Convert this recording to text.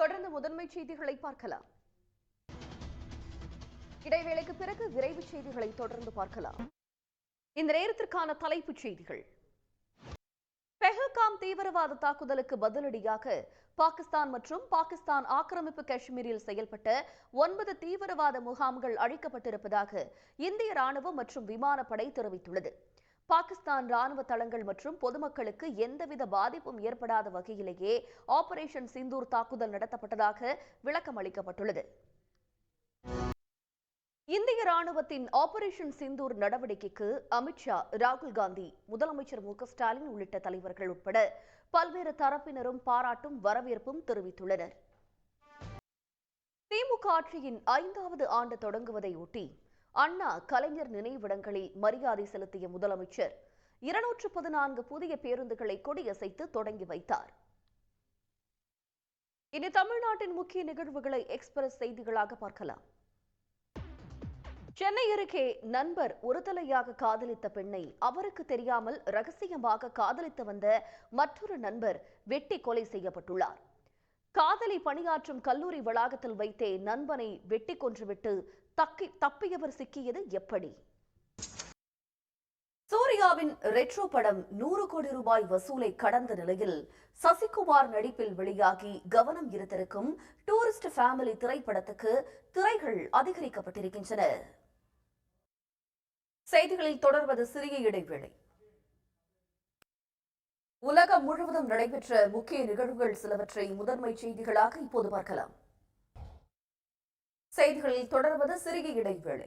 தொடர்ந்து முதன்மை செய்திகளை பார்க்கலாம். இடைவேளைக்கு பிறகு விரைவு செய்திகளை தொடர்ந்து பார்க்கலாம். இந்த நேரத்திற்கான தலைப்புச் செய்திகள். பெஹல்காம் தீவிரவாத தாக்குதலுக்கு பதிலடியாக பாகிஸ்தான் மற்றும் பாகிஸ்தான் ஆக்கிரமிப்பு காஷ்மீரில் செயல்பட்ட 9 தீவிரவாத முகாம்கள் அழிக்கப்பட்டிருப்பதாக இந்திய ராணுவம் மற்றும் விமானப்படை தெரிவித்துள்ளது. பாகிஸ்தான் ராணுவ தளங்கள் மற்றும் பொதுமக்களுக்கு எந்தவித பாதிப்பும் ஏற்படாத வகையிலேயே ஆபரேஷன் சிந்தூர் தாக்குதல் நடத்தப்பட்டதாக விளக்கம் அளிக்கப்பட்டுள்ளது. இந்திய ராணுவத்தின் ஆபரேஷன் சிந்தூர் நடவடிக்கைக்கு அமித்ஷா, ராகுல் காந்தி, முதலமைச்சர் மு க ஸ்டாலின் உள்ளிட்ட தலைவர்கள் உட்பட பல்வேறு தரப்பினரும் பாராட்டும் வரவேற்பும் தெரிவித்துள்ளனர். திமுக ஆட்சியின் 5வது ஆண்டு தொடங்குவதையொட்டி அண்ணா, கலைஞர் நினைவிடங்களில் மரியாதை செலுத்திய முதலமைச்சர் 214 புதிய பேருந்துகளை கொடியசைத்து தொடங்கி வைத்தார். இனி தமிழ்நாட்டின் முக்கிய நிகழ்வுகளை எக்ஸ்பிரஸ் செய்திகளாக பார்க்கலாம். சென்னை அருகே நண்பர் ஒருதலையாக காதலித்த பெண்ணை அவருக்கு தெரியாமல் ரகசியமாக காதலித்து வந்த மற்றொரு நண்பர் வெட்டி கொலை செய்யப்பட்டுள்ளார். காதலி பணியாற்றும் கல்லூரி வளாகத்தில் வைத்தே நண்பனை வெட்டி கொன்றுவிட்டு தப்பியவர் சிக்கியது எப்படி? சூர்யாவின் ரெட்ரோ படம் 100 கோடி ரூபாய் வசூலை கடந்த நிலையில் சசிகுமார் நடிப்பில் வெளியாகி கவனம் ஈர்த்திருக்கும் டூரிஸ்ட் ஃபேமிலி திரைப்படத்துக்கு திரைகள் அதிகரிக்கப்பட்டிருக்கின்றன. செய்திகளில் தொடர்வது சிறிய இடைவேளை. உலகம் முழுவதும் நடைபெற்ற முக்கிய நிகழ்வுகள் சிலவற்றை முதன்மை செய்திகளாக இப்போது பார்க்கலாம். செய்திகளில் தொடர்வது சிறிய இடைவேளை.